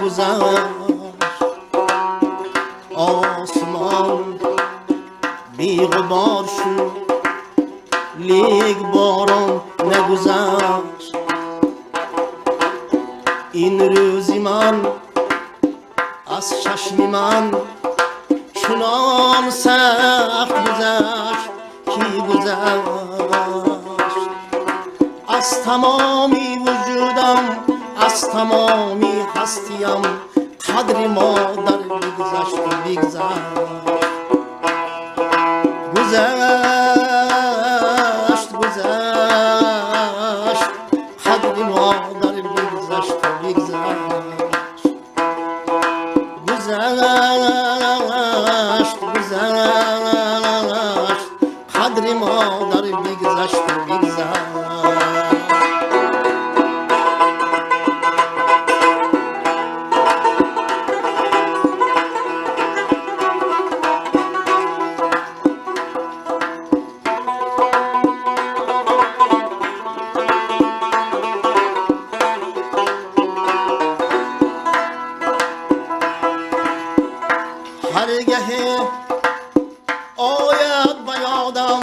نگذشت. آسمان بی غبار شد لیک باران نگذشت. این روزی من از چشم من چنان سخت گذشت کی گذشت. از تمامی وجودم از تمامی هستیم قدر مادر بگذشت و بگذشت. گذشت گذشت قدر مادر بگذشت و بگذشت. گذشت گذشت قدر مادر بگذشت و بگذشت. هرگه آید به یادم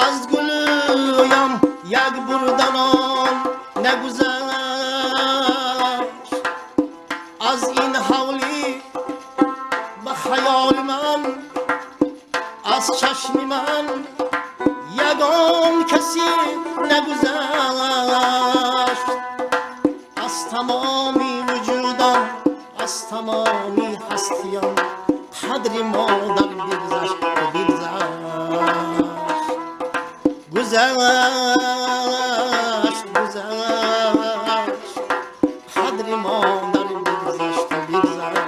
از گلویم یک بردنان نگذشت. از این حولی به خیال من از چشم من یگان کسی نگذشت. از تمامی وجودم از تمامی هستیم قدر مادر بگذشت و بگذشت. گذشت گذشت قدر مادر بگذشت و بگذشت.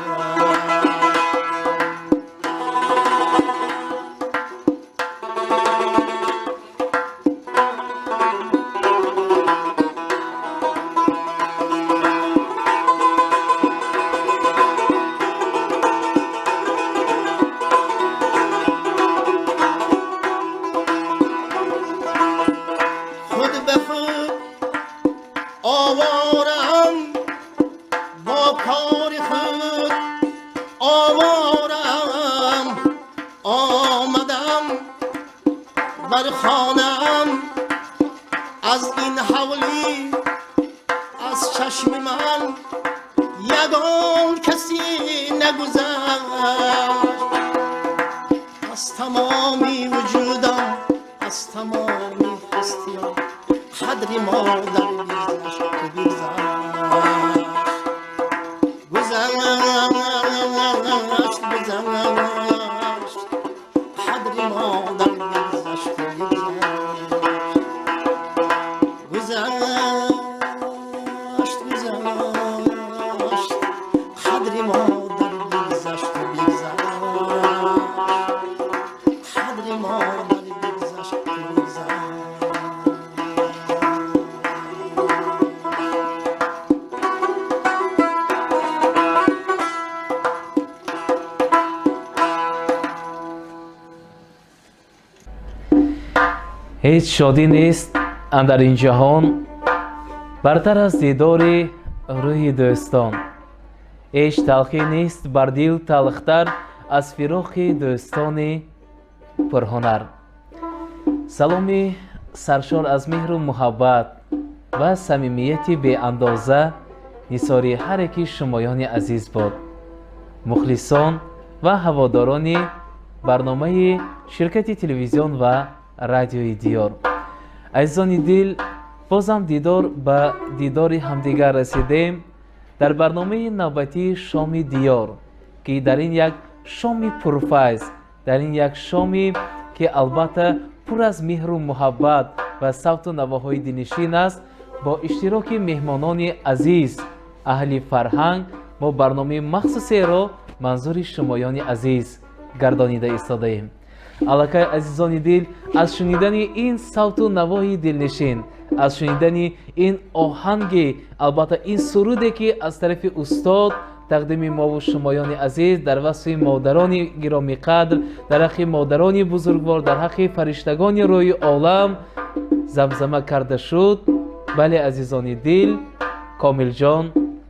آوارم با کار خود آوارم آمدم بر خانم. از این حولی از چشم من یگان کسی نگذشت. از تمامی وجودم از تمامی هستیم قدر مادر بگذشت و بگذشت. گذشت گذشت قدر مادر بگذشت و بگذشت. گذشت گذشت قدر مادر بگذشت و بگذشت. قدر مادر بگذشت و بگذشت. هیچ شادی نیست اندر این جهان برتر از دیدار روی دوستان. هیچ تلخی نیست بر دل تلختر از فراق دوستان پرهنر. سلامی سرشار از مهر و محبت و صمیمیت بی اندازه نثار هر یکی شمایان عزیز باد. مخلصان و هواداران برنامه شرکت تلویزیون و رادیوی دیار، عزیزان دل، بازم دیدار به دیدار همدیگر رسیدیم در برنامه نوبتی شام دیار که در این یک شام پرفیض، در این یک شامی که البته پر از مهر و محبت و صوت و نواهای دلنشین است، با اشتراک مهمانان عزیز اهل فرهنگ ما برنامه مخصوصی را منظور شمایان عزیز گردانیده ایستاده ایم. علاقه عزیزان دل، از شنیدن این صوت و نوای دلنشین، از شنیدن این آهنگ، البته این سرودی که از طرف استاد تقدیم ما و شمایان عزیز در وصف مادران گرامی قدر، در حق مادران بزرگوار، در حق فرشتگان روی عالم زمزمه کرده شد. بله عزیزان دل، کامل جان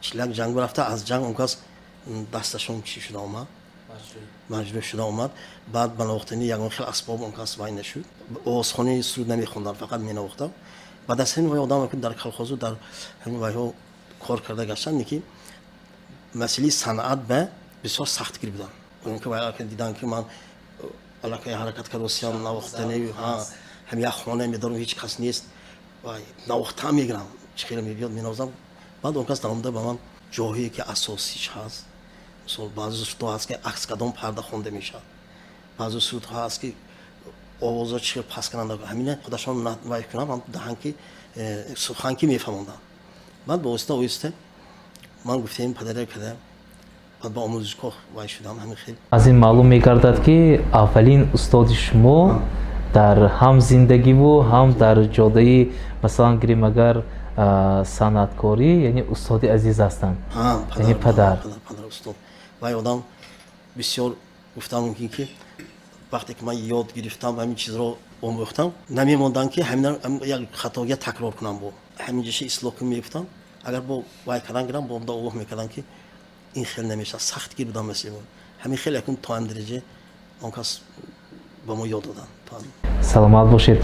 чилак ҷанг рафта, аз ҷанг он кас дасташон чӣ шуда омад, маҷбур шуда омад. Баъд ба навохтани ягон хел асбоб он кас вай нашуд. Овозхони суруд намехондан, фақат менавохтанд. Баъд аз ҳамин вай одаме ки дар колхозу дар ҳамин вайҳо кор карда гаштанд, ки масъалаи санъат ба бисёр сахтгир буданд. Он ки вай диданд ки ман аллакай ҳаракат каросиям навохтани ҳам як хона медорам, ҳеҷ кас нест, вай навохтам мегирам, чӣ хеле мебиёд менавозам. Баъд он кас даромада ба ман ҷоҳие ки асосиш ҳаст, мисол баъзе сурудҳо ҳаст ки акс кадом парда хонда мешавад, баъзе сурудҳо ҳаст ки овозо чӣ хел паскананда, ҳамина худашон вай кунанд, ҳам даҳанд ки сухан ки мефаҳмонданд. Баъд ба оҳиста оҳиста ман гуфтаим падаре када, баъд ба омӯзишгоҳ вай шудам. Ҳамин хел аз ин маълум мегардад ки аввалин устоди шумо дар ҳам зиндагиву ҳам дар ҷодаи масалан гиримагар санъаткорӣ, яъне устоди азиз ҳастанд, яъне падар устод. Вай одам бисёр гуфтам мумкин ки вақте ки ман ёд гирифтам ҳамин чизро омӯхтам, намемонданд ки ҳамина як хатоя такрор кунам, бо ҳамин ҷоша ислоҳ ки мегуфтам, агар бо вай кардан гирам, бо омда оғоҳ мекарданд ки ин хел намешавад, сахтгир будам маслиҳо. ҳамин хел якун то ҳам дараҷа он кас ба мо ёд доданд. саломат бошед.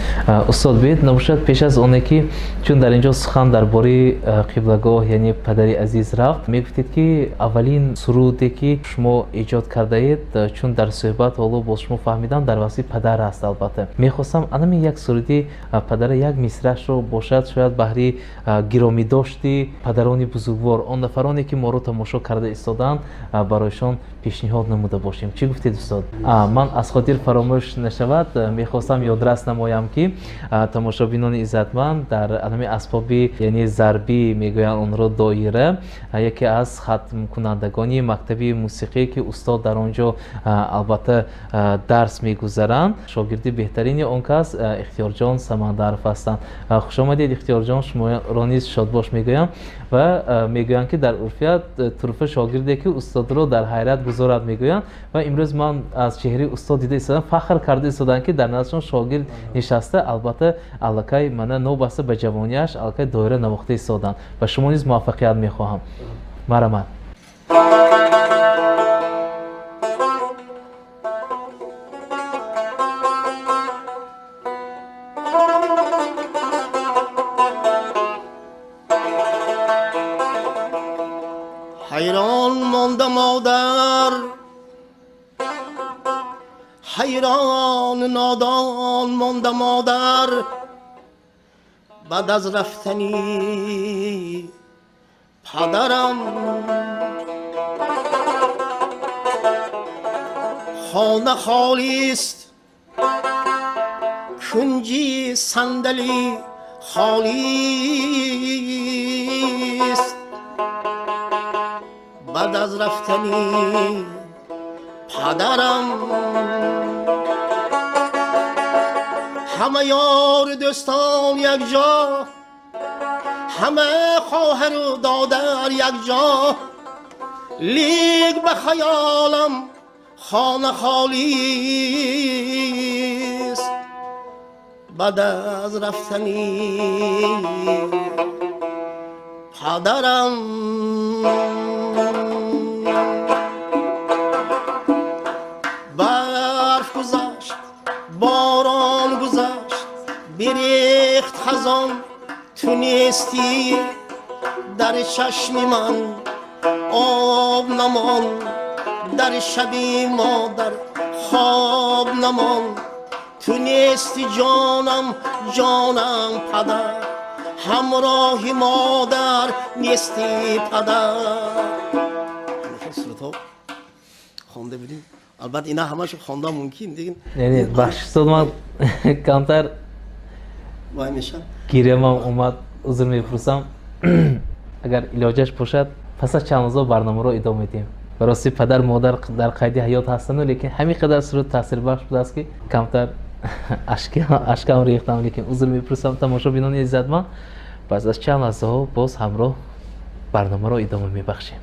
Устод биёед набошад пеш аз оне ки чун дар инҷо сухан дар бораи қиблагоҳ, яъне падари азиз рафт, мегуфтед ки аввалин суруде ки шумо эҷод кардаед, чун дар суҳбат ҳоло бо шумо фаҳмидам дар васфи падар аст. Албатта мехостам анами як суруди падара як мисраашро бошад, шояд баҳри гиромидошти падарони бузургвор, он нафароне ки моро тамошо карда истоданд, барояшон пешниҳод намуда бошем. Чӣ гуфтед устод? Ман аз хотир фаромӯш нашавад, мехостам ёдрас намоям ки тамошобинони иззатманд дар алами асбоби яъне зарбӣ мегӯянд онро доира, яке аз хатмкунандагони мактаби мусиқӣ ки устод дар он ҷо албатта дарс мегузаранд, шогирди беҳтарини он кас Ихтиёрҷон Самандаров ҳастанд. Хушомадед Ихтиёрҷон, шуморо низ шодбош мегӯям ва мегӯянд ки дар урфият туруфа шогирде ки устодро дар ҳайрат гузорад мегӯянд ва имрӯз ман аз чеҳраи устод дида истодам, фахр карда истодам ки дар наздашон шогирд нишаста, албатта аллакай мана нобаста ба ҷавониаш аллакай доира навохта истоданд. Ба шумо низ муваффақият мехоҳам. Марамат. حیران مانده مادر، حیران نادان مانده مادر، بعد از رفتنی پدرم. خانه خالی است، کنجی صندلی خالی است، بعد از رفتنی پدرم. همه یار دوستان یک جا، همه خواهر و دادر یک جا، لیک به خیالم خانه خالی است، بعد از رفتنی پدرم. برف گذشت، باران گذشت، بریخت خزان، تو نیستی در چشم من آب نمان، در شبی مادر خواب نمان، تو نیستی جانم جانم پدر، همراه مادر نیستی پدر. خونده بودیم، البته اینا همشو خوندم ممکن دیگه. یعنی بخش من کمتر وای میشه. گیرم اومد، عذر میپرسم. اگر علاجش باشد پس از چند روز برنامه رو ادامه میدیم. برای پدر مادر در قید حیات هستند، لیکن همین قدر صورت تاثیر بخش بوده است که کمتر اشکام ریختم، لیکن عذر میپرسم تماشابینان عزیزمند. پس از چند لحظه ها باز همراه برنامه رو ادامه میبخشیم.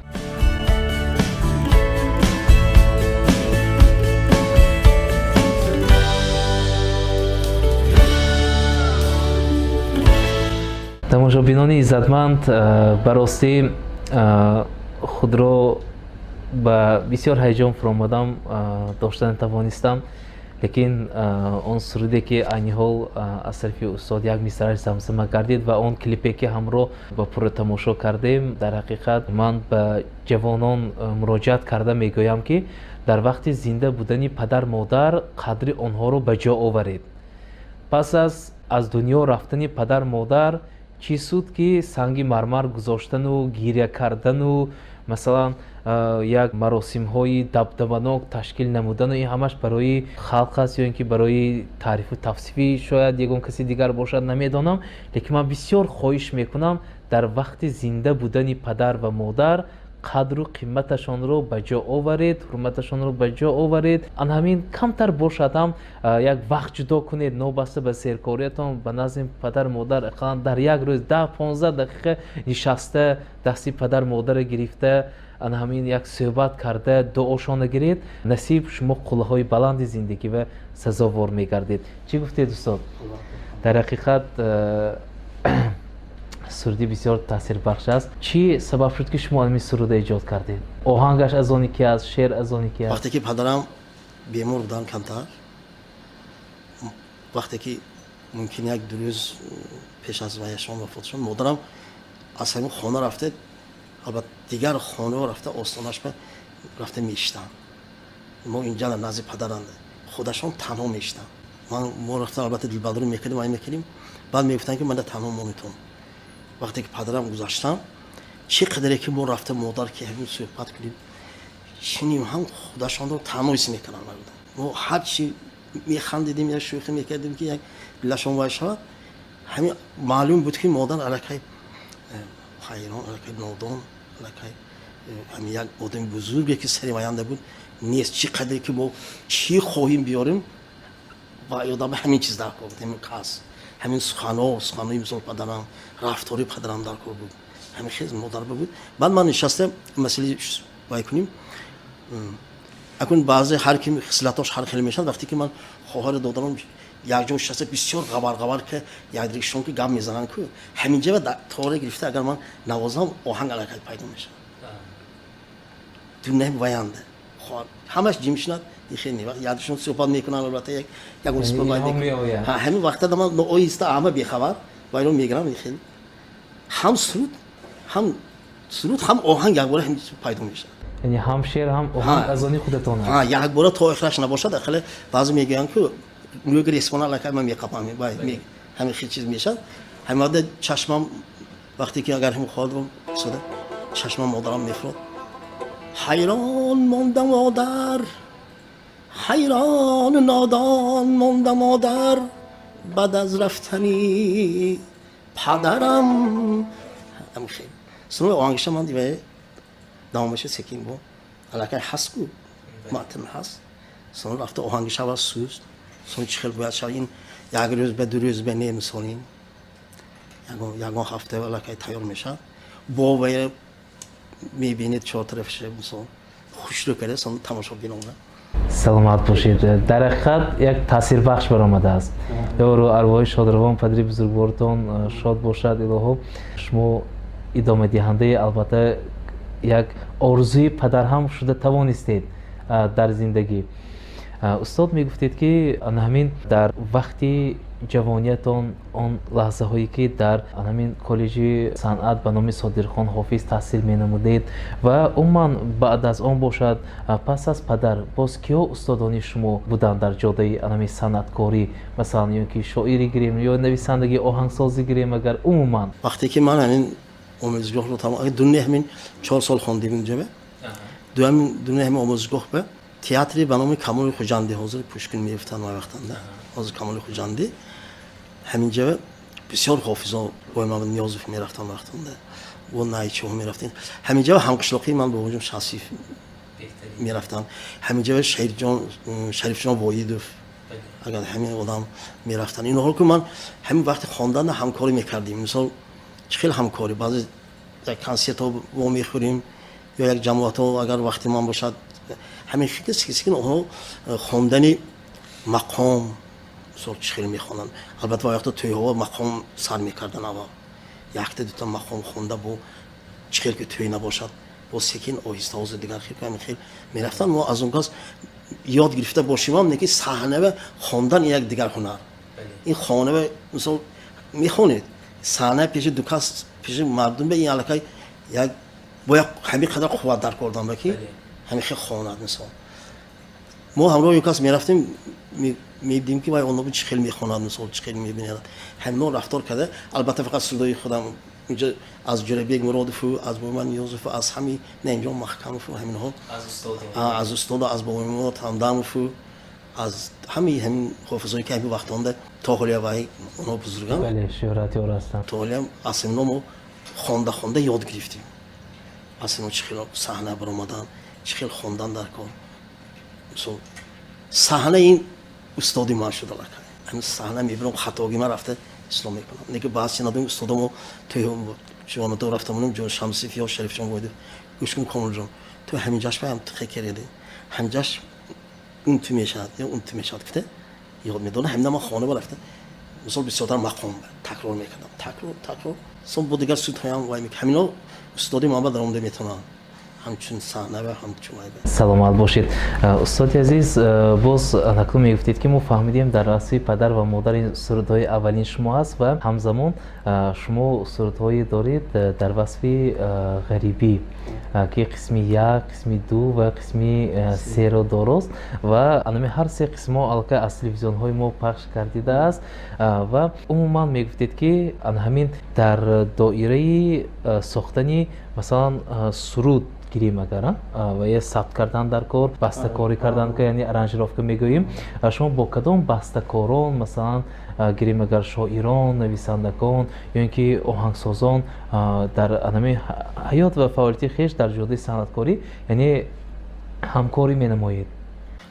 тамошобинони иззатманд, ба ростӣ خودرو با بسیار هیجان فرامادم داشته نتوانستم، لیکن اون سرودی که عین حال از طرف استاد یک میسرش زمزمه گردید و اون کلیپی که همراه با پر تماشا کردیم، در حقیقت من به جوانان مراجعت کرده میگویم که در وقت زنده بودن پدر مادر قدر آنها رو به جا آورید. پس از دنیا رفتن پدر مادر چی سود که سنگ مرمر گذاشتن و گریه کردن و مثلا یک مراسم های دبدبانок تشکیل نمودن و این همش برای خلق است یا اینکه برای تعریف و توصیفی شاید یگان کسی دیگر باشد نمیدانم، لیکن من بسیار خواهش میکنم در وقت زنده بودن پدر و مادر قدر و قیمتشان رو به جا آورید، حرمتشان رو به جا آورید. آن همین کمتر باشد هم یک وقت جدا کنید نوبسته به سرکاریتان به نظر پدر مادر، اقلا در یک روز 10-15 دقیقه نشسته دستی پدر مادر گرفته آن همین یک صحبت کرده دعاشان گیرید، نصیب شما قله های بلند زندگی و سزاوار میگردید. چی گفتید استاد؟ در حقیقت سرودی بسیار تاثیر بخش است. چی سبب شد که شما این سرود ایجاد کردید؟ آهنگش از آنی که از شعر از آنی که وقتی که پدرم بیمار بودن کمتر، وقتی که ممکن یک دو روز پیش از وفاتشون وفات شد، مادرم از همین خانه رفته، البته دیگر خانه رفته آستانش به رفته میشتن. ما اینجا نزد پدرم خودشون تنها میشتن. ما رفته البته دلبرداری میکردیم و میکردیم، بعد میگفتن که من تنها مونیتون. وقتی که پدرم گذاشتم چقدر که ما رفته مادر که همین صحبت کردیم شنیم هم خودشان رو تنهاییش میکنن. ما هر چی میخندیدیم یا شوخی میکردیم که یک دلشون وای شود، همین معلوم بود که مادر الکی حیران، الکی نادان، الکی همین یک آدم بزرگی که سری آینده بود نیست. چقدر که ما چی خواهیم بیاریم و یادم همین چیز در کار بود، همین کس همین سخنای مثل پدرم، رفتاری پدرم در کار بود، همین خیلی مادر بود. بعد من نشسته مسئله وای کنیم اکنون بعضی هر کی خصلتاش هر خیلی میشن. وقتی که من خواهر دادرم یک جا نشسته بسیار غبر که یک دیگشون که گم میزنن که همینجا و تاره گرفته اگر من نوازم آهنگ علاقه پیدا میشه. دونه واینده همش جیمشنات خیلی وقت یادشون صحبت میکنن، البته یک اسم باید همین وقتا دم نوعیسته همه بیخبر وایرو میگیرم. خیلی هم سرود هم آهنگ یک بار هم پیدا میشه، یعنی هم شعر هم آهنگ از آن خودتونه. یک بار تا آخرش نباشه داخل بعضی میگن که میگه اسپانال لکه من میقپم باید همین خیلی چیز میشه. همین چشمم وقتی که اگر هم خودم شده چشمم مادرم میخورد. حیران ماندم مادر، حیران نادان ماندم مادر، بعد از رفتنی پدرم. هم خیلی سنوی آهنگش من دیگه نامش سکین بود علاقه هست بود ماتن هست. سنوی رفته آهنگش و سوز سنوی چه خیلی باید شد این یک روز به دو روز به نیم سالیم یکان هفته علاقه تیار میشه باوی میبینید چهار طرفش مثلا خوش رو کرده سنوی تماشا بینونه. سلامت باشید. در حقیقت یک تاثیر بخش برآمده است. یا رو ارواح شادروان پدری بزرگوارتان شاد باشد الهو. شما ادامه دهنده البته یک آرزوی پدر هم شده توانستید در زندگی. استاد میگفتید که همین در وقتی جوانیتان آن لحظه هایی که در همین کالج صنعت به نام صادرخان حافظ تحصیل می نمودید و عموما بعد از آن باشد پس از پدر باز کیا استادانی شما بودند در جاده همین صنعتکاری، مثلا یا که شاعری گیریم یا نویسندگی آهنگسازی گیریم؟ اگر عموما وقتی که من همین آموزگاه رو تمام دونه همین 4 سال خواندیم اینجا دونه همین آموزگاه به تئاتری به نام کمال خوجندی حاضر پوشکین میرفتن و وقتنده حاضر کمال خوجندی همینجا بسیار حافظا با محمد نیازف میرفتن وقتنده و نایچه ها میرفتن. همینجا همقشلاقی من با وجود شخصی میرفتن. همینجا شریف جان وایدوف اگر همین آدم میرفتن. این حال که من همین وقت خواندن همکاری میکردیم. مثلا خیلی همکاری بعضی یک کنسرت ها با میخوریم یا یک جماعت ها اگر وقتی من باشد همین کسی که اونها خواندن مقام مثلا خیلی میخوانن. البته وقتی توی ها مقام سر میکردن اما یک تا دو تا مقام خونده با چخیل که توی نباشد با سکین آهسته آهسته دیگر خیلی کمی خیلی میرفتن ما از اونجا یاد گرفته باشیم هم که صحنه و خواندن یک دیگر هنر این خانه و مثلا میخونید صحنه پیش دوکاس پیش مردم به این علاقه یک باید همین قدر قوت در کردن بکی همین خیلی خواند مثلا ما همراه یک کس میرفتیم میدیم که وای اونها چه خیلی میخونند مثلا چه خیلی میبینند همون رفتار کرده البته فقط صدای خودم اینجا از جربیک مرادف از بابا یوسف از همین نه اینجا محکم فو همین ها از استاد از بابا مراد همدم فو از همین حافظایی که همین وقتانده تاهلیا وای اونها بزرگان بله شهرتی هستن تاهلیا اصلا ما خونده یاد گرفتیم اصلا چه خیلی صحنه برآمدن چه خیلی خواندن در کار مثلا صحنه این استادی ما شده لکه همین صحنه میبینم خطاگی من رفته اسلام میکنم نگه بحثی نداریم استادمو توی جوان تو رفتم جون شمسی فیا شریف جان بود گوش کن کامل جان تو همین جاش فهم خیلی کردی همین جاش اون تو میشد یا اون تو میشد کته یاد میدونه همین ما خانه با رفته مثلا بسیار مقام تکرار میکردم تکرار صبح بود دیگر سوت هم وای میکنم همینا استادی ما در اون میتونن همچون صحنه و همچون سلامت باشید استاد عزیز باز نقل میگفتید که ما فهمیدیم در راسی پدر و مادر این سرودهای اولین شما است و همزمان شما سرودهایی دارید در وصف غریبی که قسمی یک قسمی دو و قسمی سه رو درست و انمی هر سه قسم البته از تلویزیون های ما پخش کردیده است و عموما میگفتید که همین در دایره ساختنی مثلا سرود گیریم اگر و یه ثبت کردن در کار بسته کاری کردن که یعنی ارانژировка میگوییم شما با کدام بسته کاران مثلا گیریم اگر شاعران نویسندگان یا اینکه آهنگسازان در انمی حیات و فعالیت خویش در جهت صنعتکاری یعنی همکاری مینمایید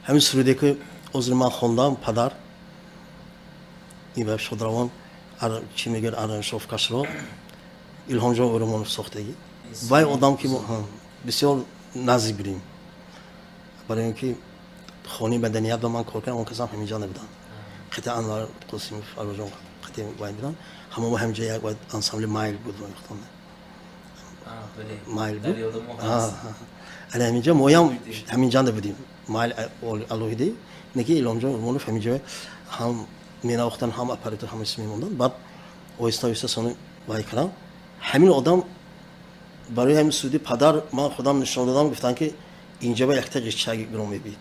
همین سرودی که عذر من خواندم پدر این شادروان چی میگه ارانژировкаш رو الهام جان اورمانوف ساختگی وای آدم که بسیار نزدیک بودیم برای اینکه خانه مدنیت و من کار کردم اون کسان همینجا نبودن قطعه انوار قاسمی فراجان قطعه وای بودن همه ما همینجا یک وقت انسامبل مایل بود وقتان مایل بود علی همینجا ما هم همینجا نبودیم مایل الوهیدی نگی الهام جان اورمانوف همینجا هم میناختن هم اپراتور هم اسمی موندن بعد آهسته سونه وای کردم همین آدم برای همین سودی پدر من خودم نشان دادم گفتن که اینجا با یک تا قیچه گرم میبید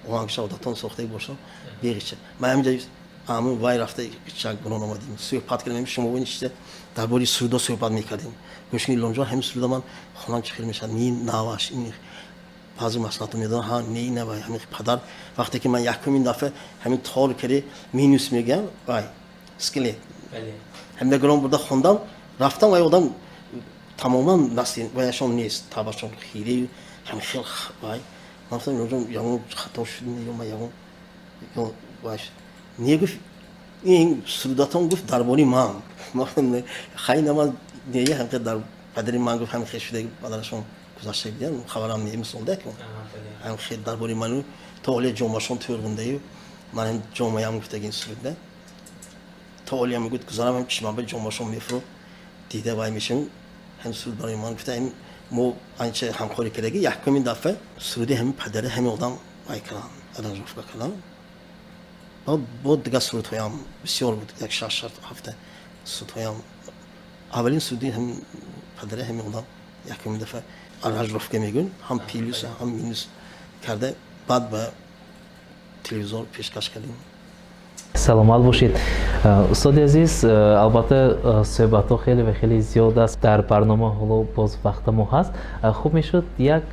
اون هنگشه عادتان ساخته باشه بی قیچه من همینجا همون وای رفته قیچه گرم آمدیم صحبت کردیم شما بینید درباره سودا صحبت میکردیم گوش کنید لونجا همین سودا من خونم چه خیلی میشد نی نواش این بعضی مسئلات میدونن ها نی نه وای همین پدر وقتی که من یکمین دفعه همین تار کردی مینوس میگم وای اسکله همین گرم برده خوندم رفتم وای آدم تماما نسل وایشان نیست تابشون خیلی هم خیلی وای من گفتم لونجا یا خطا شد یا من یا واش نیه گفت این سروداتون گفت درباره من گفتم خیلی من نیه هم که در پدری من گفت هم خیلی شده پدرشون گذاشته بیان خبرم نیه مسئله کن هم خیلی درباره منو تا اولی جامعشون تورگنده من هم جامعه هم گفته این سروده تا اولی هم گفت گذارم هم چشمان به جامعشون میفرو دیده وای میشم هم سرود برای من گفته این مو آنچه همکاری کردگی یکمین دفعه سرودی همین پدره همین آدم وای کردن ارانژировка کردن بعد دیگه سرودهای هم بسیار بود یک 6 هفته سرودهای هم اولین سرودی همین پدره همین آدم یکمین دفعه ارانژировка میگن هم پیلیس هم مینوس کرده بعد به تلویزیون پیشکش کردیم سلامت باشید استاد عزیز البته صحبت ها خیلی و خیلی زیاد است در برنامه حالا باز وقت ما هست خوب میشد یک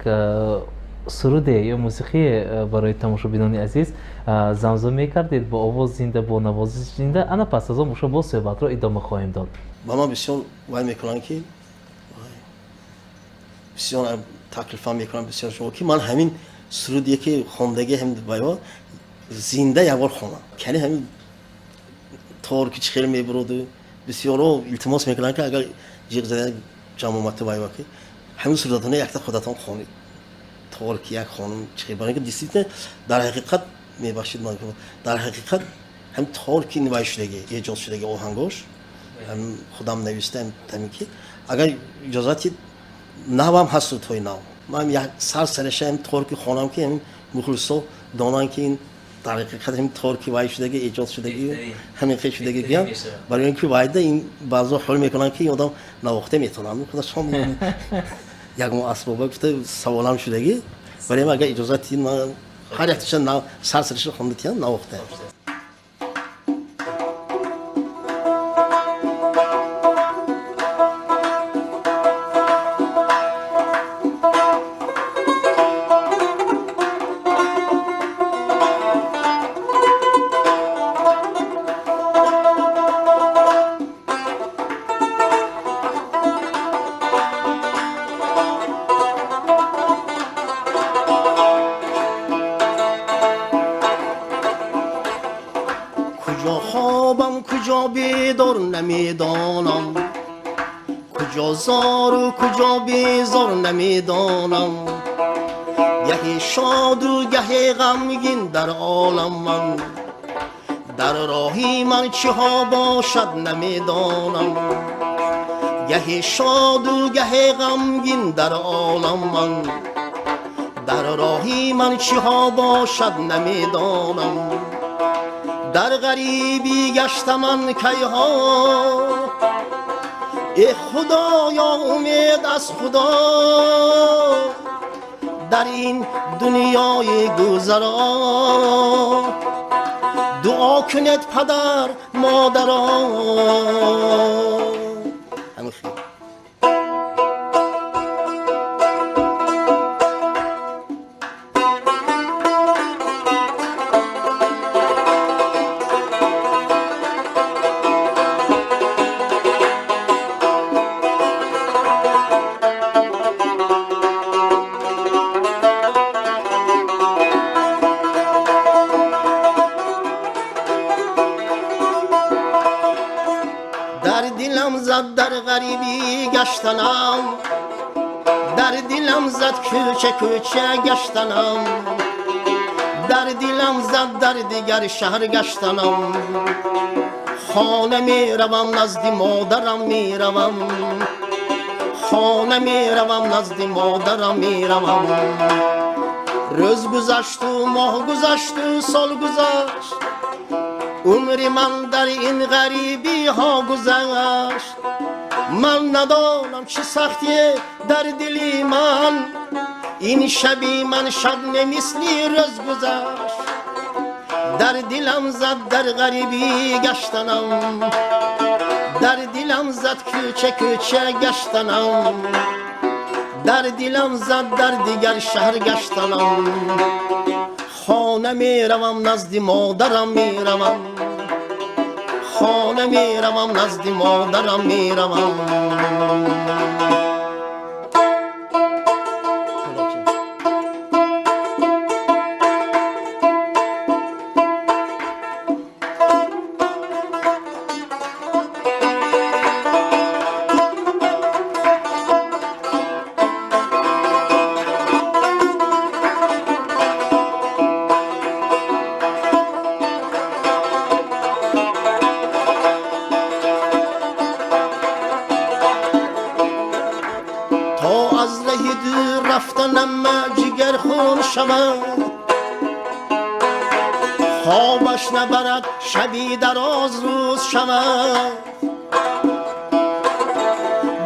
سرود یا موسیقی برای تماشابینان عزیز زمزمه کردید با آواز زنده با نوازش زنده انا پس از آن با صحبت رو ادامه خواهیم داد با من بسیار وای میکنن که بسیار تکلیف میکنن بسیار شما که من همین سرودی که خواندگی هم باید زنده یک بار خوانم یعنی همین طور که خیلی میبرد بسیار التماس میکنن که اگر جیغ زده جماعت باید که همین سروداتونه یک تا خودتان خوانید طور که یک خانم چه برای اینکه دیسیپلین در حقیقت میبخشید من در حقیقت هم طور که نوشته شدگی ایجاد شدگی آهنگاش هم خودم نوشتم تمی که اگر اجازه نوام هست توی نو من یک سرشم ترکی خونم که این مخلصو دانان که این طریقه خود همین ترکی وای شدگی ایجاد شدگی همین خیلی شدگی بیان برای اینکه وایده این بعضا حال میکنن که این آدم نواخته میتونن خدا شما یک مو اسباب گفته سوالم شدگی برای من اگر اجازه تین من هر یکتش نو سرش خونده تیم نواخته کجا خوابم کجا بیدار نمیدانم کجا زار و کجا بیزار نمیدانم گهی شاد و گهی غمگین در عالم من در راهی من چه ها باشد نمیدانم گهی شاد و گهی غمگین در عالم من در راهی من چه ها باشد نمیدانم در غریبی گشتم من کیها ای خدایا امید از خدا در این دنیای گذرا دعا کنید پدر مادرا همین خیلی در دلم زد در غریبی گشتنم در دلم زد کوچه کوچه گشتنم در دلم زد در دیگر شهر گشتنم خانه می روم نزد مادرم می روم خانه می روم نزد مادرم می روم روز گذشت و ماه گذشت و سال گذشت عمر من در این غریبی ها گذشت من ندانم چه سختیه در دلی من این شبی من شب نمیسلی روز گذشت در دلم زد در غریبی گشتنم در دلم زد کوچه کوچه گشتنم در دلم زد در دیگر شهر گشتنم خانه می روم نزد مادرم می روم خانه می روم نزد مادرم می روم تا از ره دور رفتنم جگر خون شود خوابش نبرد شبی دراز روز شود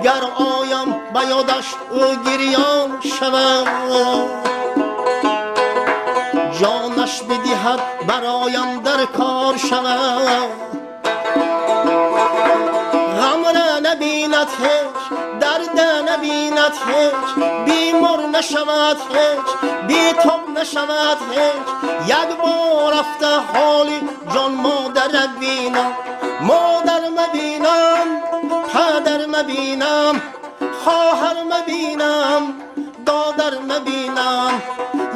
گر آیم به یادش او گریان شود جانش بدهد برایم در کار شود غم را نبیند هیچ درد نبیند هیچ بیمار نشود هیچ بی تاب نشود هیچ یک بار رفته حالی جان مادر بینم مادر مبینم پدر مبینم خواهر مبینم دادر مبینم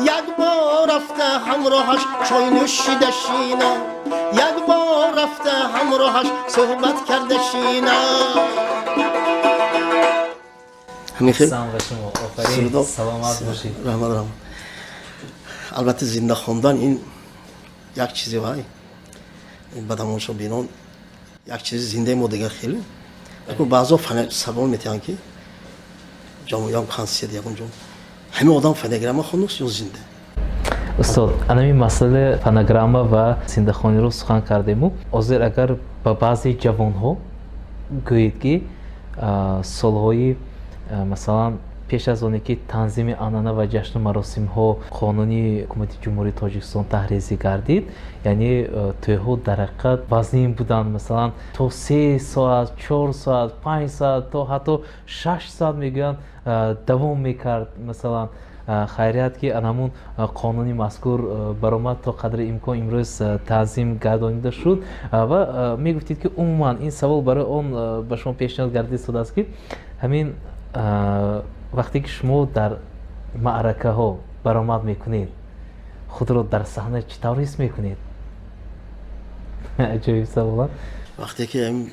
یک بار رفته همراهش چای نوشیده شینم یک بار رفته همراهش صحبت کرده شینم همین خیلی سلام به شما آفرین سلامت باشید رحمت البته زنده خواندن این یک چیزی وای بدمونشو بینون یک چیز زنده ما دیگر خیلی اگه بعضا فن سوال میتونن که ҷамоям консерт ягонҷо ҳама одам фонограмма хонус ё зинда. устод анами масъала фонограмма ва зиндахониро сухан кардему ҳозир агар ба баъзе ҷавонҳо гӯед ки солҳои масалан пеш аз оне ки танзими анъана ва ҷашну маросимҳо қонуни ҳукумати ҷумҳурии тоҷикистон таҳризӣ гардид яъне тӯйҳо дар ҳақиқат вазнин буданд масалан то 3 соат 4 соат 5 соат то ҳатто 6 соат мегӯянд давом мекард масалан хайрият ки анамун қонуни мазкур баромад то қадри имкон имрӯз танзим гардонида шуд ва мегуфтед ки умуман ин савол барои он ба шумо пешниҳод гардид истодааст ки ҳамин вақте ки шумо дар маъракаҳо баромад мекунед худро дар саҳна чӣ тавр ҳис мекунед? аҷоиб савол. вақте ки ҳамин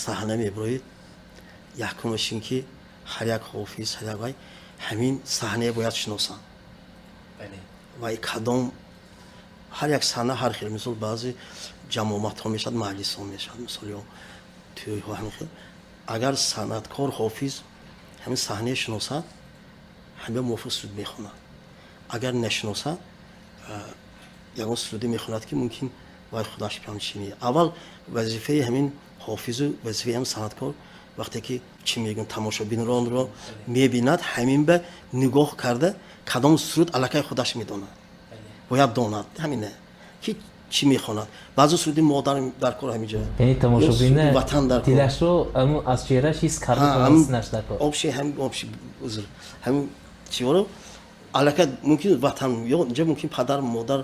саҳна меброед якумаш ин ки ҳар як ҳофиз ҳар як вай ҳамин саҳнае бояд шиносанд вай кадом ҳар як саҳна ҳар хел мисол баъзе ҷамоматҳо мешавад маҷлисҳо мешавад мисол ё тӯйҳо ҳамин хел агар санъаткор ҳофиз ҳамин саҳнае шиносад ҳама мувофиқ суд мехонад агар нашиносад ягон суде мехонад ки мумкин вай худаш ҳамчини аввал вазифаи ҳамин ҳофизу вазифаи ҳамин санъаткор вақте ки чӣ мегӯям тамошобинронро мебинад ҳамин ба нигоҳ карда кадом суруд аллакай худаш медонад бояд донад ҳамине ки чӣ мехонад баъзе суруди модар дар кор ҳаминҷо яъне тамошобина ватан дар кор дилашро аз чеҳраш ҳис карда синаш дар кор обши ҳамин обши узр ҳамин чиҳоро аллакай мумкин ватан ё инҷа мумкин падар модар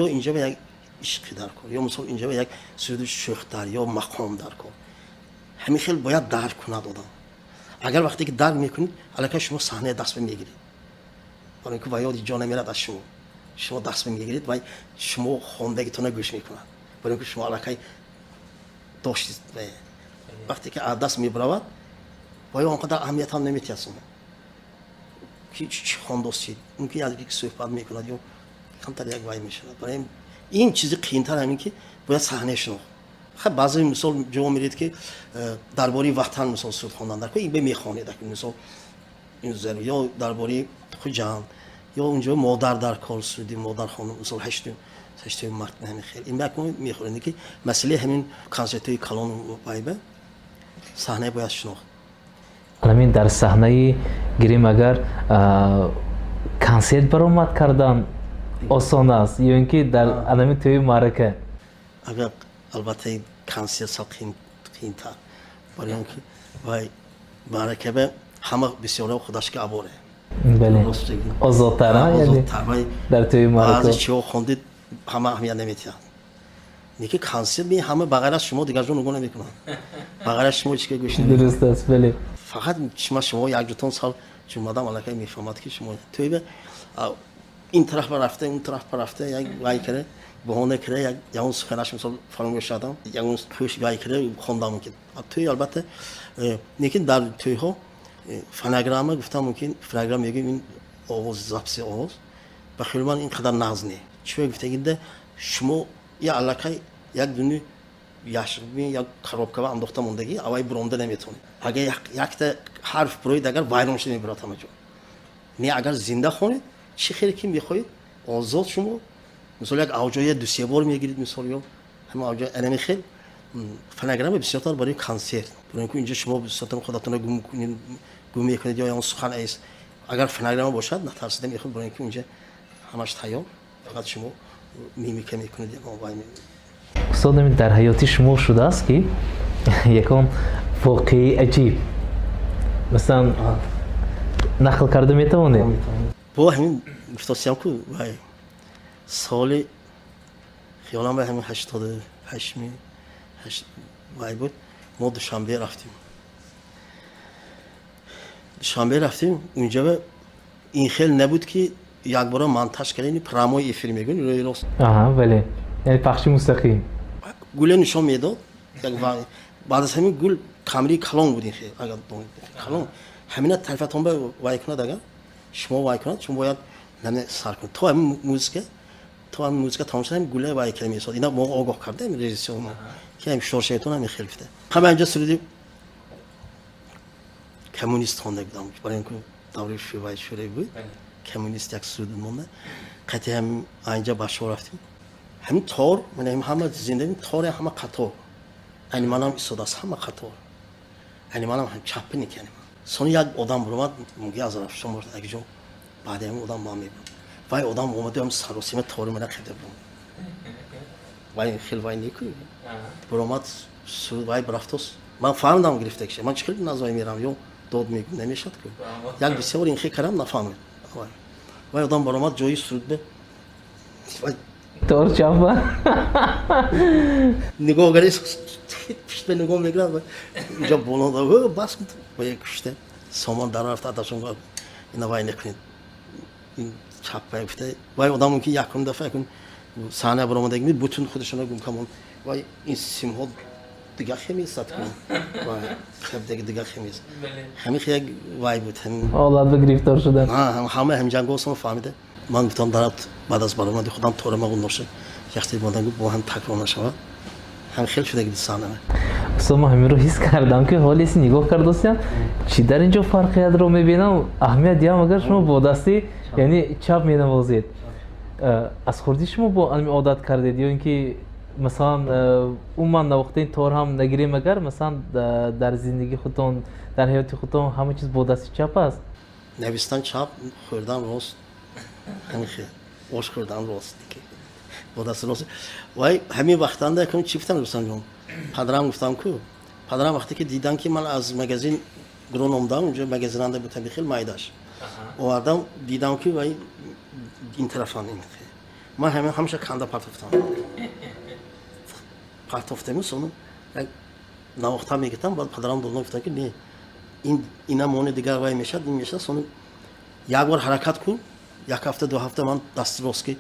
ё инҷа ба як ишқи дар кор ё мисол инҷа ба як суруди шӯхтар ё мақом дар кор ҳамин хел бояд дарк кунад одам агар вақте ки дарк мекунед аллакай шумо саҳнае дастба мегиред барои ин ки ва ёди ҷо намерад аз шумо дастба мегиред вай шумо хондагитона гӯш мекунад барои ин ки шумо аллакай доштед вақте ки аз даст мебаравад вай он қадар аҳамиятам наметиҳад ки чӣ хондостед мумкин аз ки суҳбат мекунад ё камтар як вай мешавад барои ин чизи қиинтар ҳамин ки бояд саҳнае шинохт хаб баъзе мисол ҷо меред ки дарбораи ватан мисол суд хондан дар ко ин бе мехонед мисол ё дарбораи хуҷанд ё унҷо модар дар кор суди модар хонум мисол ҳаштум март ҳамин хел ин як мехонед ки масъалаи ҳамин консертҳои калон байба саҳнае бояд шинохт ҳамин дар саҳнаи гирем агар консерт баромад кардан осон аст ё ин ки дар анами тӯи маърака агар албатта консерт сал қиинтар барои он ки вай маъракаба ҳама бисёро худашки аборе бале озодтар дар тӯи маърака баъзе чиҳо хондед ҳама аҳамият наметиҳад неки консерт ми ҳама ба ғайр аз шумо дигар ҷо нигоҳ намекунанд ба ғайр аз шумо ҳеч кай гӯш намекунад дуруст аст бале фақат шумо якҷотон сал ҷумладам аллакай мефаҳмад ки шумо тӯйба ин тарафа рафта он тарафа рафта як вай кара баҳона кара ягон суханаш мисол фаромӯш шадам ягон хӯш вай кара хондам мумкин тӯй албатта лекин дар тӯйҳо фонограмма гуфтам мумкин фонограмма мегӯем ин овоз записи овоз ба хеле ман ин қадар нағз не чӣ гуфтагида шумо я аллакай як дуни яшми як коробкава андохта мондагӣ авай буронда наметавонед агар якта ҳарф буроед агар вайрон шуда мебарад ҳама ҷо не агар зинда хонед чӣ хеле ки мехоҳед озод шумо мисол як авҷоя дусе бор мегиред мисол ё ҳама авҷоя анами хел фонограмма бисёртар барои консерт барои ин ки инҷо шумо бисёртар худатона гум мекунед ё ягон сухан аст агар фонограмма бошад натарсида мехоҳед барои ин ки инҷа ҳамаш тайёр фақат шумо мимика мекунед ягон вай устод дар ҳаёти шумо шудааст ки якон воқеаи аҷиб масалан нақл карда метавонед бо ҳамин гуфтосиям ку вай соли хиёлам вай ҳамин 88 вай буд мо душанбе рафтем унҷа ин хел набуд ки якбора монтаж кардани промои эфир мегӯем рӯи рост бале яъне пахши мустақим гуле нишон медод баъд аз ҳамин гул камери калон буд ин хел агар калон ҳамина тарафатон ба вай кунад агар шумо вай кунад шумо бояд наме сар кунед то ҳамин музика тамом шуда ҳамин гуле вай кара месод ина мо огоҳ карда ҳамин режиссёр мо ки ҳамин шоршаитон ҳамин хел гуфта ҳама инҷа суруди коммунист хонда будам барои ин ки دوره شوری بود کمونیست یک سود مونده قطعی هم اینجا باشو رفتیم همین تار من همه زندگی تار همه قطار یعنی منم استوداس همه قطار یعنی منم هم چپ نکنیم سون یک آدم برامد میگه از رفت شما اگه جو بعد هم آدم با میبود وای آدم اومده هم سروسیم تار من خیلی بود وای خیلی وای نیکی برامد سود وای برفتوس من فهمیدم گرفته که من چخیل نزوی میرم یا داد میگم نمیشد که یک بسیار این خیلی کردم نفهمید وای آدم برامد جایی سود به وای تور چاپا نگاه گریس پیش به نگاه میگرد اینجا بالا داره بس با یک کشته سامان در رفت اتاشون گفت اینا وای نکنید این چپ بیفته وای آدمون که یکم دفعه کن صحنه برآمده میگه بتون خودشون رو گم کمون وای این سیم ها دیگه خیلی است کنم وای خیلی دیگه خیلی است همین خیلی وای بود همین اولاد به گرفتار شدن همه جنگو سم فهمیده من گفتم درات بعد از برآمده خودم طور مقون باشه یختی بودن با هم تکرار نشود هم خیلی شده که صحنه اصلا همین رو حس کردم که حالی سی نگاه کردم چی در اینجا فرقیت رو میبینم اهمیت دیام اگر شما با دستی یعنی چپ مینوازید از خوردی شما با علمی عادت کردید یا اینکه مثلا اون من وقتی طور هم نگیریم اگر مثلا در زندگی خودتون در حیات خودتون همه چیز با دستی چپ است نویستن چپ خوردن راست همین خیلی واش خوردن راست دیگه با دست راست وای همین وقتا ده که چیفتم دوستان جون پدرم گفتم کو پدرم وقتی که دیدن که من از مگزین گرون اومدم اونجا مگزین انده بودم خیلی مایداش اومدم دیدم که وای این طرفان این من همیشه کنده پرتافتم میسونم نوخته میگفتم بعد پدرم دولنا گفتن که نه اینا مون دیگر وای میشد این میشه سون یک بار حرکت کن یک هفته دو هفته من دست راست که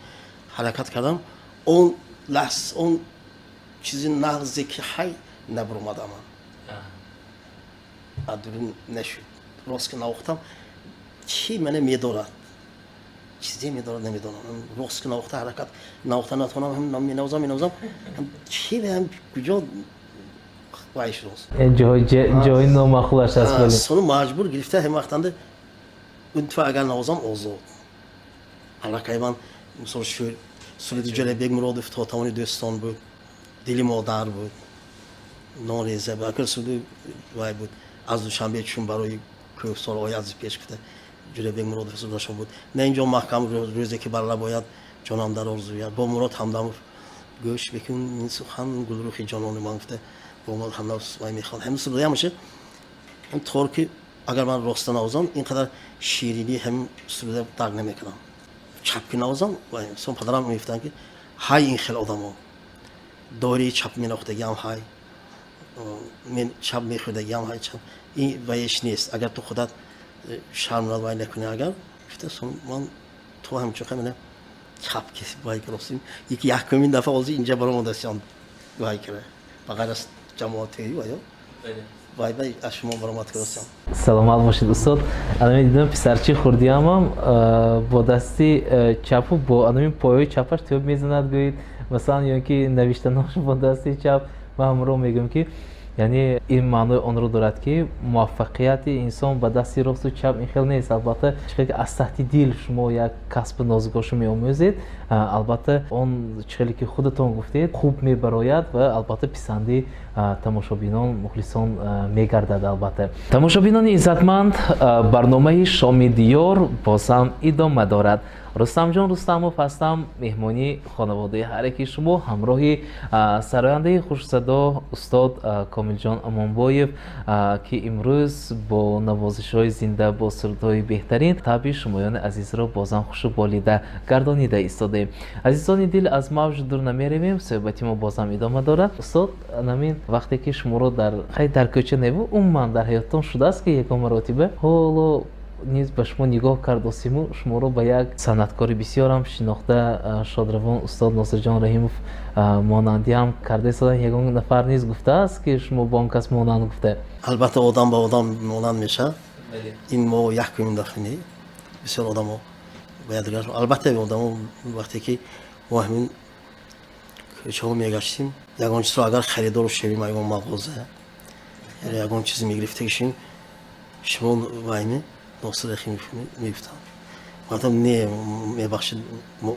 حرکت کردم اون لحظه اون چیزی نغزی که های نبرم آدم ادرون نشد راست که نوختم چی منه میدارد چیزی میدارد نمیدونم راست که نوخته حرکت نوخته نتونم هم مینوزم چی به هم کجا وایش راست جای نامخولش هست ولی سونو مجبور گرفته هم وقتنده اون تو اگر نوازم آزاد حالا من مثلا سولید جلبیگ مرادف تا تمام دوستان بود دلی مادر بود ناریزه بود اگر سولید وای بود از دوشنبه چون برای که سال از پیش گفته جلبیگ مرادف سودشون بود نه اینجا محکم روزی که برای باید جانم در آرزویت با مراد همدم گوش بکن این سخن گلروخی جانان من گفته با مراد همدم وای میخواد همین سولید همشه اون طور که اگر من راست نوازم اینقدر شیرینی هم سولید درک نمیکنم چپ که نوازم و سون پدرم میگفتن که های این خیلی آدمو دوری چپ میناختگی هم های من چپ میخوردگی هم های چپ این وایش نیست اگر تو خودت شرم وای نکنی اگر گفته سون من تو هم چون منه چپ کسی وای کردیم یکی یکمین دفعه از اینجا برام دستیان وای کرده فقط از جماعتی وای وای از شما برامت کردم سلامت باشید استاد الان دیدم پسرچی خوردی هم با دستی چپ و با آدمی پایه چپش توپ میزند گوید مثلا یا که نوشتناش با دستی چپ و همراه میگم که یعنی این معنی آن رو دارد که موفقیت انسان با دستی راست و چپ این خیلی نیست البته چقدر که از تحت دل شما یک کسب نازگاهش میآموزید البته اون چقدر که خودتون گفتید خوب میبراید و البته پسندی تماشابینان مخلصان میگردد البته تماشابینان عزتمند برنامه شام دیار باز هم ادامه دارد رستم جان رستموف هستم مهمانی خانواده هر یکی شما همراهی سراینده خوش صدا استاد کامل جان امانبایف که امروز با نوازش‌های زنده با سرودهای بهترین طبع شمایان عزیز را بازم خوش بالیده گردانیده ایستاده عزیزان دل از موج دور نمیرویم صحبتی ما بازم ادامه دارد استاد نمین وقتی که شما رو در کوچه نبود عموما در حیاتتون شده است که یک مرتبه حالا نیز به شما نگاه کرد و شما رو به یک صنعتکار بسیار هم شناخته شادروان استاد ناصر جان رحیموف مانندی هم کرده است یگان نفر نیز گفته است که شما با اون کس مانند گفته البته آدم با آدم مانند میشه این ما یک کمین داخلی بسیار آدم ها باید گرد البته آدم وقتی که ما همین کوچه ها میگشتیم یگان چیز رو اگر خریدار رو شویم یگان مغازه یگان چیزی میگرفته کشیم شما وایمی ناصر خیلی میگفتم گفتم نه میبخشید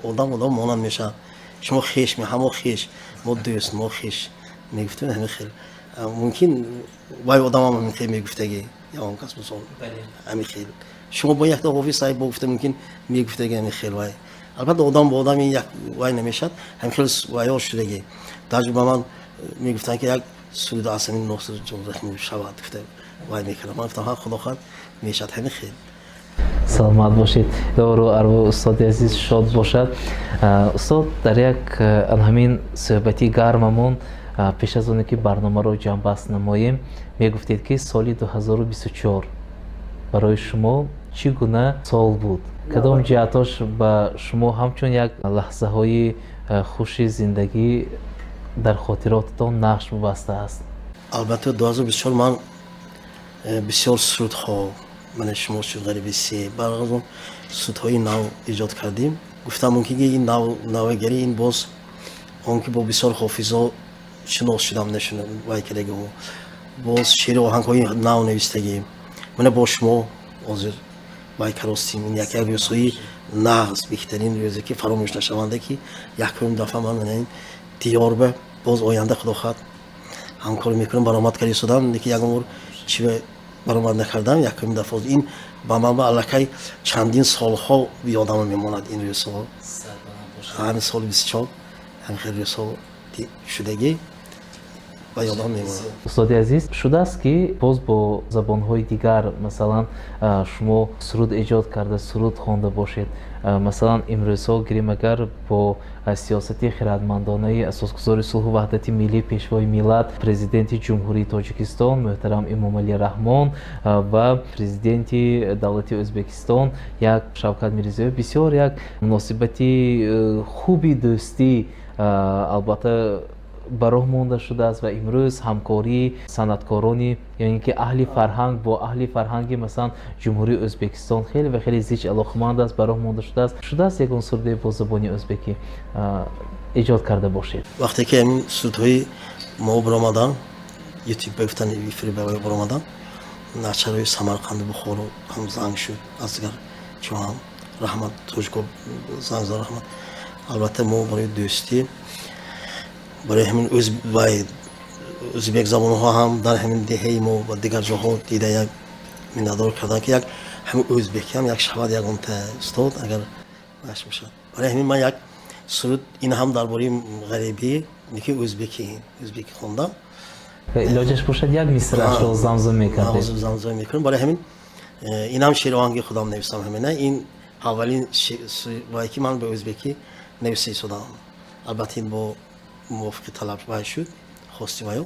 آدم مانند میشه شما خیش می همه خیش ما دوست ما خیش میگفتم همین خیلی ممکن وای آدم هم همین خیلی میگفتگی یا اون کس مثلا همین خیلی شما با یک تا حافظ صاحب گفته ممکن میگفتگی همین خیلی وای البته آدم با آدم یک وای نمیشد همین خیلی وای شدگی تجربه من میگفتن که یک سرود آسمین ناصر جان رحمی شود گفته وای میکردم من گفتم خدا خواهد میشد همین خیلی سلامت باشید دور و ارواح استاد عزیز شاد باشد استاد در یک همین صحبتی گرممون پیش از اون که برنامه رو جمع بست نماییم میگفتید که سال 2024 برای شما چگونه سال بود کدام جهتاش به شما همچون یک لحظه های خوشی زندگی در خاطراتتان نقش بسته است البته 2024 من بسیار سرودها من شما شو غریبی سی برای اون سرودهای نو ایجاد کردیم گفتم ممکنه این نوگری این باز اون که با بسیار حافظا شناخته شدم نشونم وای کردگی و باز شعر و آهنگ‌های نو نوشتگی من با شما حاضر وای کراستیم این یک روزی نغز بهترین روزی که فراموش نشونده که یک دفعه من این دیار به باز آینده خدا خواهد همکاری میکنم برآمد کردی شدم که یک عمر چی برآمد نکردم یک دفعه این با من با الکی چندین سالها یادم میماند این روزها همین سال 24 همین خیلی روزها شدگی و یادم میماند استاد عزیز شده است که باز با زبانهای دیگر مثلا شما سرود ایجاد کرده سرود خوانده باشید مثلا امروزها گیریم اگر با سیاستی خردمندانه اساسگذار صلح و وحدت ملی پیشوای ملت پرزیدنت جمهوری تاجیکستان محترم امامعلی رحمان و پرزیدنت دولت ازبکستان یک شوکت میرزایف بسیار یک مناسبتی خوبی دوستی البته براه مونده شده است و امروز همکاری صنعتکارانی یعنی که اهل فرهنگ با اهل فرهنگ مثلا جمهوری ازبکستان خیلی و خیلی زیچ علاقمند است براه مونده شده است یک سرود با زبان ازبکی ایجاد کرده باشید وقتی که این سرودهای ما برآمدن یوتیوب گفتن ویفری برای برآمدن نچروی سمرقند بخار هم زنگ شد از دیگر چون هم رحمت توجگو زنگ زد رحمت البته ما برای دوستی برای همین ازبک زبان ها هم در همین دهه ما و دیگر جاها دیده یک میندار کردن که یک همین ازبکی هم یک شباد یک اون استاد اگر باش بشه برای همین من یک سرود این هم درباره غریبی میگه ازبکی خوندم علاجش باشد یک مصرعش رو زمزم میکردید زمزم میکنم برای همین این هم شعر و آهنگ خودم نوشتم همینه این اولین وای که من به ازبکی نوشته شدم البته این با موافق طلب وای شد خواستی وایو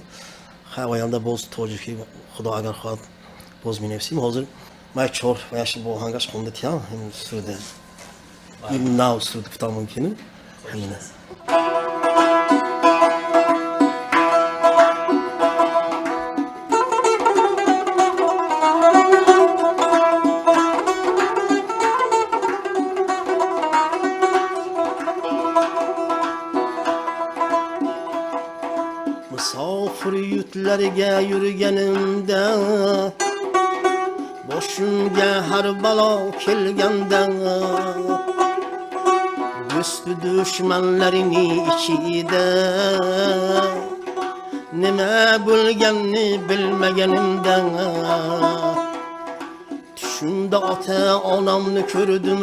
خیلی آینده باز تاجیکی خدا اگر خواهد باز می نویسیم حاضر من 4 وایش با آهنگش خونده تیم این سروده این نو سرود گفتم ممکنه همینه Misafir yurtlarga yurganimda boshimga har balo kelganda do'stu dushmanlarini ichida nima bo'lganini bilmaganimda tushimda ota onamni ko'rdim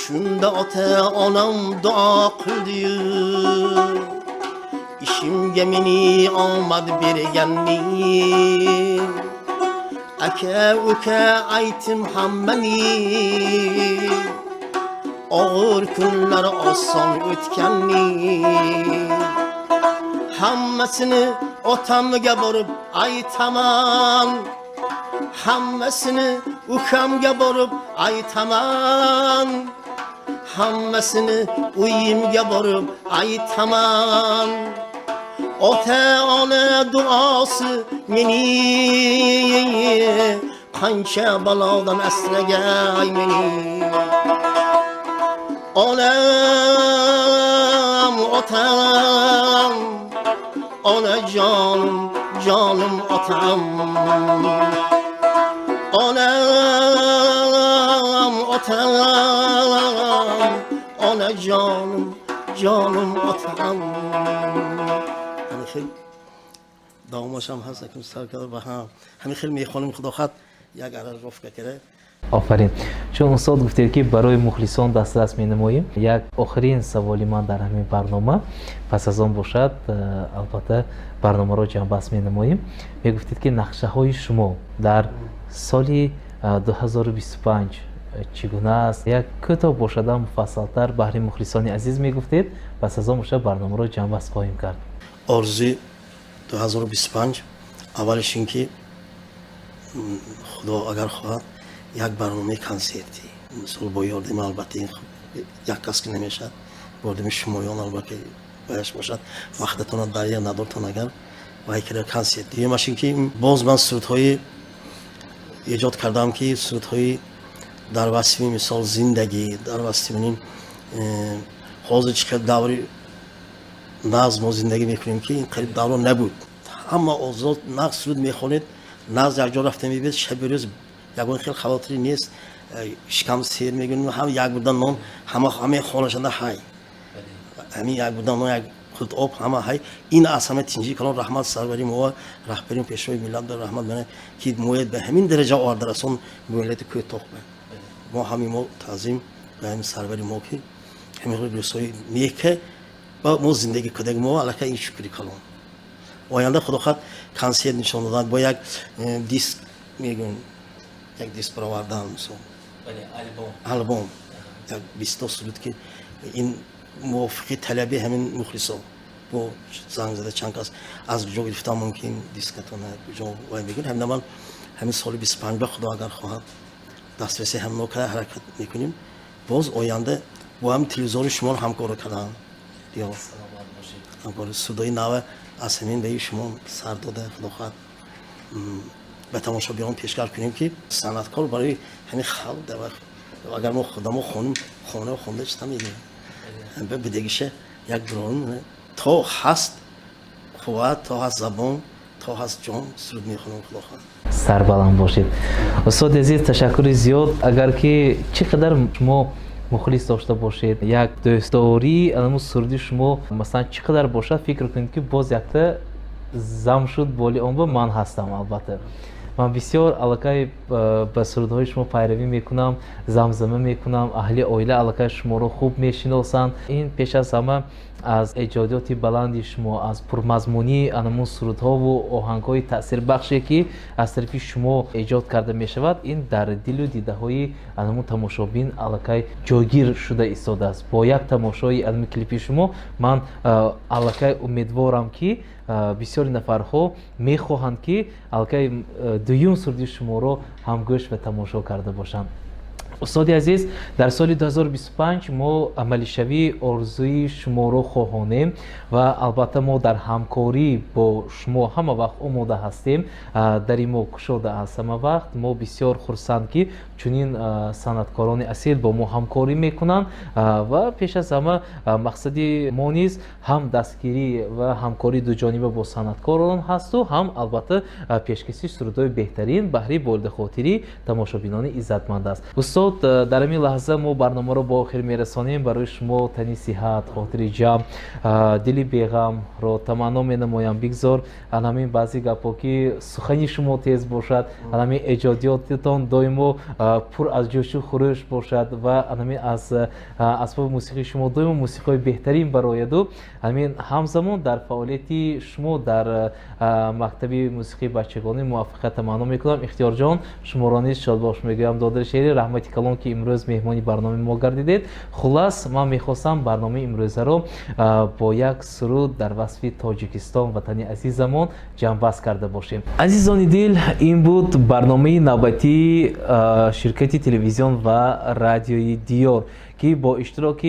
Shunda ota onam duo qildi ishimga meni omad berganni aka uka aytim hammani og'ir kunlar oson o'tganni hammasini otamga borib aytaman hammasini ukamga borib aytaman hammasini uyimga borib aytaman ota ona duosi meni qancha balodan asragay meni onam otam ona jonim otam وطن آن جانم وطن همین خیلی داماش هم هست اکنون سر کرده و همین خیلی میخوانیم خدا خواهد یک عرض رفت کرده. آفرین. چون استاد گفتید که برای مخلصان دست می‌نماییم، یک آخرین سوالی من در همین برنامه پس از آن باشد البته برنامه را جنببست می‌نماییم. میگفتید که نقشه های شما در سال 2025 چگونه است؟ یک کوتاه باشد مفصل‌تر برای مخلصان عزیز میگفتید، پس از آن باشد برنامه را جنببست خواهیم کرد. آرزوی 2025 اولش این که خدا اگر خواهد یک برنامه کنسرتی مثل با یاردم البته این یک کس که نمیشد یاردم شمایان البته باید باشد وقتتون دریا ندارتون اگر و یک کنسرت دیگه ماشین که باز من سرودهای ایجاد کردم که سرودهای در وصف مثال زندگی در وصف ببینیم حاضر چه دوری نظم و زندگی میکنیم که این قریب دوران نبود اما آزاد نقص سرود میخونید نظم یک جا رفته میبید شب روز یکون خیلی خواطری نیست شکم سیر میگونیم هم یک بودن نام همه خانشنده های همین یک بودن نام یک خود آب همه های این از همه تینجی کلان رحمت سربری ما رهبریم پیشوی میلاد در رحمت منه که موید به همین درجه آورده رسون مولد کوی تخمه ما همین ما تعظیم به همین سربری ما که همین رسوی میگه که با ما زندگی کدک ما علاقه این شکری کلان آینده خدا خواهد کنسرت نشان دادن با یک دیسک میگن یک دیسک برآوردن مثلا آلبوم یک 20 تا سرود که این موافقی طلبی همین مخلصا با زنگ زده چند کس از کجا گرفتم ممکن دیسکتون کجا وای میگن همین من همین سال 25 به خدا اگر خواهد دسترسی هم نکرده حرکت میکنیم باز آینده با هم تلویزیون شما همکاری کردن یا همکاری صدای نو از همین به شما سر داده خدا خواهد به تماشاگران پیشکش کنیم که صنعتکار برای همین خلق در وقت اگر ما خودمون خانه و خونده چطور میگیم به بدگیشه یک برون تا هست قوت تا هست زبان تا هست جان سرود میخونم خدا خواهد سربلند باشید. استاد عزیز تشکر زیاد. اگر که چقدر شما مخلص داشته باشید یک دوستداری علمو سرودی شما مثلا چقدر باشد فکر کنید که باز یکتا زم شد بالی اون با من هستم. البته من بسیار علاقه به سرودهای شما پیروی میکنم، زمزمه میکنم، اهل عائله علاقه شما رو خوب میشناسند. این پیش از همه از ایجادات بلندی شما، از پرمضمونی انمون سرودها و آهنگهای تاثیر بخشی که از طرف شما ایجاد کرده می شود این در دل و دیده های انمون تماشابین علاقه جایگیر شده ایستاده است. با یک تماشای علم کلیپی شما من علاقه امیدوارم که بسیاری نفرها میخواهند که علاقه دویون سرودی شما رو هم گوش و تماشا کرده باشند. استاد عزیز در سال 2025 ما عملی شوی آرزوی شما رو خواهانیم و البته ما در همکاری با شما همه وقت آماده هستیم. در این ما کشاده است همه وقت ما بسیار خرسند که چنین صنعتکاران اصیل با ما همکاری میکنند و پیش از همه مقصدی ما نیز هم دستگیری و همکاری دو جانبه با صنعتکاران هست و هم البته پیشکشی سرودهای بهترین بهره بولد خاطری تماشابینان عزتمند است. استاد در این لحظه ما برنامه رو با آخر میرسانیم. برای شما تنی صحت، خاطر جمع، دلی بیغم رو تمنا مینمایم. بگذار همین بعضی گپا که سخنی شما تیز باشد، همین ایجادیاتتان دائما پر از جوش و خروش باشد و همین از اسباب موسیقی شما دائما موسیقی بهترین برای دو همین همزمان در فعالیتی شما در مکتب موسیقی بچگانی موفقیت تمنا میکنم. اختیار جان شما را نیز شاد باش میگویم. دادر شهری رحمتی کلان که امروز مهمانی برنامه ما گردیدید. خلاص من میخواستم برنامه امروز رو با یک سرود در وصف تاجیکستان وطنی عزیزمون جنببست کرده باشیم. عزیزان دل این بود برنامه نوبتی شرکت تلویزیون و رادیوی دیار که با اشتراک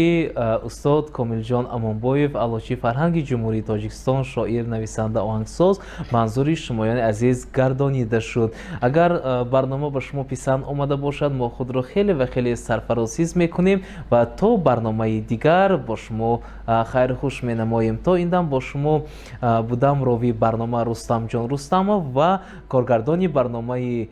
استاد کامل جان امانبایف علاشی فرهنگ جمهوری تاجیکستان شاعر نویسنده آهنگساز منظور شمایان عزیز گردانیده شد. اگر برنامه به شما پسند آمده باشد ما خود را خیلی و خیلی سرفرازیز میکنیم و تا برنامه دیگر با شما خیر خوش مینماییم. تا این دم با شما بودم راوی برنامه رستم جان رستم و کارگردانی برنامه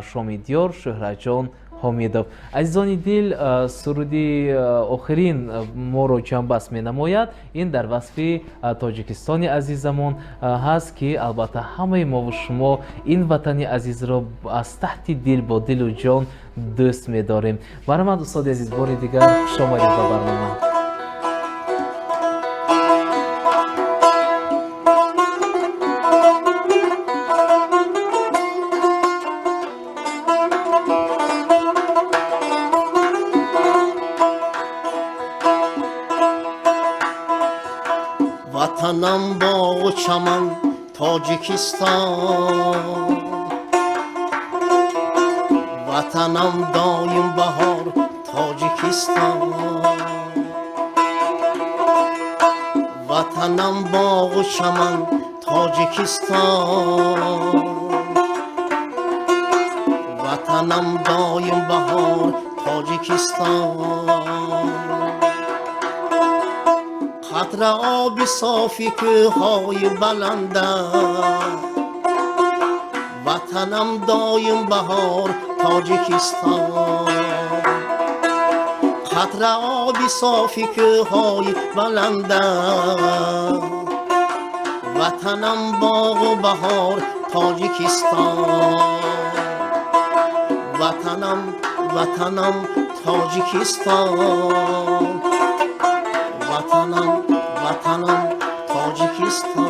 شامی دیار شهره جان حامدов. عزیزان دل سرودی آخرین ما رو جنبست می نماید. این در وصف تاجیکستان عزیزمون هست که البته همه ما و شما این وطن عزیز را از تحت دل با دل و جان دوست می داریم. برای من دوستان عزیز بار دیگر خوش آمدید به برنامه. وطنم باغ و چمن تاجیکستان، وطنم دایم بهار تاجیکستان، وطنم باغ و چمن تاجیکستان، وطنم دایم بهار تاجیکستان. قطره آب صافی که های بلنده، وطنم دایم بهار تاجیکستان. قطره آب صافی که های بلنده، وطنم باغ و بهار تاجیکستان. وطنم تاجیکستان، وطنم تاجیکستان.